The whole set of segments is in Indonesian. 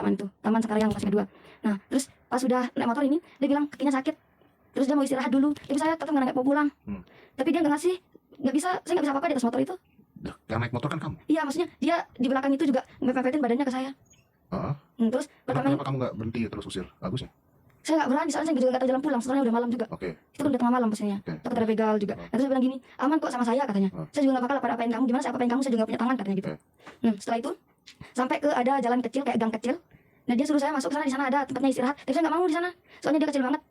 taman itu, taman Sekaryang kelas kedua. Nah terus pas sudah naik motor ini dia bilang kakinya sakit, terus dia mau istirahat dulu, tapi saya tetap nggak mau pulang. Tapi dia nggak ngasih, nggak bisa, saya nggak bisa apa-apa di atas motor itu. Yang naik motor kan kamu? Iya, maksudnya dia di belakang itu juga mepetin badannya ke saya. Terus pertama kenapa kamu nggak berhenti terus usir Agusnya? Saya nggak berani, soalnya saya juga nggak tahu jalan pulang, soalnya udah malam juga. Itu kan udah tengah malam pastinya. Takut ada begal juga. Nah, terus saya bilang gini, aman kok sama saya katanya. Saya juga nggak bakal apa-apain kamu, gimana saya apa-apain kamu, saya juga punya tangan katanya gitu. Setelah itu sampai ke ada jalan kecil kayak gang kecil. Nah dia suruh saya masuk ke sana, di sana ada tempatnya istirahat. Tapi saya nggak mau di sana, soalnya dia kecil banget.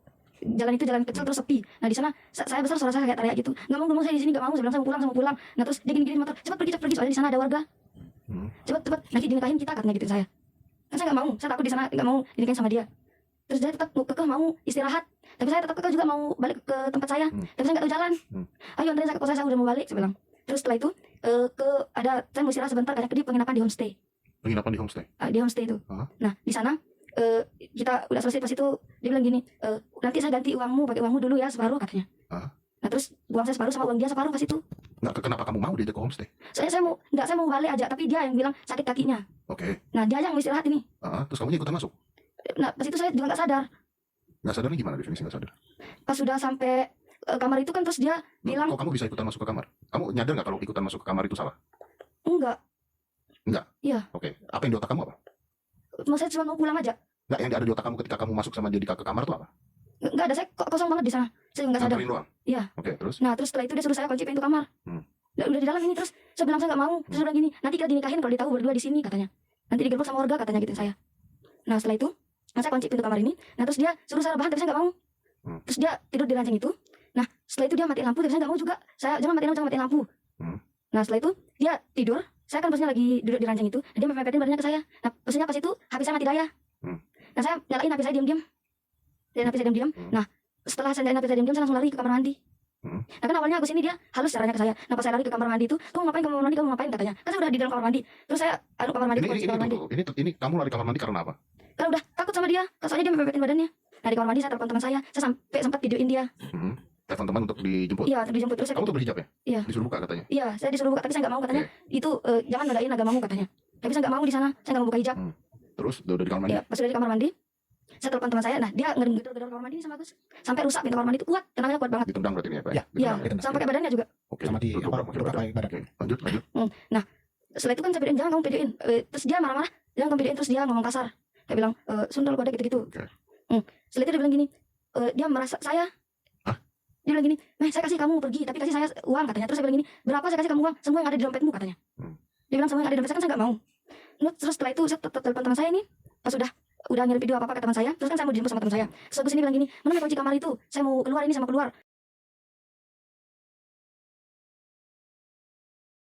Jalan itu jalan kecil terus sepi. Nah di sana saya besar, suara saya kayak teriak gitu. Nggak mau saya di sini, nggak mau. Saya bilang saya mau pulang. Nah terus dia gini motor, cepat pergi, soalnya di sana ada warga. Cepat, nanti dinikahin kita katanya gitu saya. Kan saya nggak mau, saya takut di sana nggak mau dinikahin sama dia. Terus dia tetap kekeh mau istirahat, tapi saya tetap kekeh juga mau balik ke tempat saya. Tapi saya nggak tahu jalan. Ayo anterin saya ke pos, saya udah mau balik, saya bilang. Terus setelah itu saya mau istirahat sebentar, katanya di penginapan di homestay. Penginapan di homestay? Di homestay itu. Nah di sana kita udah selesai, pas itu dia bilang gini, nanti saya ganti uangmu, pakai uangmu dulu ya separuh katanya. Nah terus uang saya separuh sama uang dia separuh pas itu. Nggak, kenapa kamu mau diajak ke homestay? Saya mau balik aja, tapi dia yang bilang sakit kakinya. Nah dia yang mau istirahat ini. Terus kamu ikutan masuk? Nah pas itu saya juga nggak sadar. Nggak sadarnya gimana definisi nggak sadar? Pas sudah sampai kamar itu kan, terus dia bilang, kok kamu bisa ikutan masuk ke kamar? Kamu nyadar nggak kalau ikutan masuk ke kamar itu salah? Enggak. Iya. Apa yang di otak kamu apa? Saya cuma mau pulang aja. Nggak, yang ada di otak kamu ketika kamu masuk sama dia ke kamar itu apa? Nggak ada, saya kosong banget di sana. Saya nggak sadar. Iya. Terus? Nah terus setelah itu dia suruh saya kunci pintu kamar. Udah di dalam ini, terus saya bilang saya nggak mau. Terus dia bilang gini, nanti kita dinikahin kalau dia tahu berdua di sini katanya. Nanti digerbek sama warga katanya gitu saya. Nah setelah itu saya kunci pintu kamar ini. Nah terus dia suruh saya rebahan, tapi saya nggak mau. Terus dia tidur di ranjang itu. Nah setelah itu dia matiin lampu, tapi saya nggak mau juga. Saya jangan matiin lampu. Nah setelah itu dia tidur. Saya kan posisinya lagi duduk di ranjang itu. Dia mepetin badannya ke saya. Nah posisinya pas itu HP saya mati daya. Nah saya nyalain HP saya diam-diam. Nah setelah saya nyalain HP saya diam-diam, saya langsung lari ke kamar mandi. Nah kan awalnya Agus ini dia halus caranya ke saya. Nah pas saya lari ke kamar mandi itu, kamu ngapain katanya. Kan saya udah di dalam kamar mandi. Terus saya kamar mandi. Ini kamu lari kamar mandi karena apa? Karena udah takut sama dia, soalnya dia mepetin badannya. Nah di kamar mandi saya telepon teman saya sampai sempat videoin dia. Telepon teman untuk dijemput? Iya, untuk dijemput. Terus kamu tuh berhijab ya? Iya. Disuruh buka katanya? Iya, saya disuruh buka, tapi saya nggak mau katanya. Itu jangan nodain agamamu katanya. Tapi saya nggak mau di sana, saya nggak mau buka hijab. Terus udah di kamar mandi? Iya, pas udah di kamar mandi, saya telepon teman saya. Nah dia ngedor-ngedor kamar mandi sama Agus, sampai rusak pintu kamar mandi itu, kuat, tenaganya kuat banget. Ditendang berarti ini ya Pak? Iya, sampai pakai badannya juga. Sama di badan. Lanjut. Nah setelah itu kan saya videoin, jangan kamu videoin. Terus dia marah-marah, jangan kamu videoin. Terus dia ngomong kasar, dia bilang sundal godek gitu-gitu. Setelah itu dia bilang gini, dia merasa saya. Dia bilang gini, saya kasih kamu pergi, tapi kasih saya uang katanya. Terus saya bilang gini, berapa saya kasih kamu uang? Semua yang ada di dompetmu katanya. Dia bilang semua yang ada di dompet saya, kan saya nggak mau. Terus setelah itu saya telepon teman saya ini, pas udah ngirim video apa ke teman saya. Terus kan saya mau dijemput sama teman saya. Terus Agus ini bilang gini, mana kunci kamar itu? Saya mau keluar ini, sama keluar.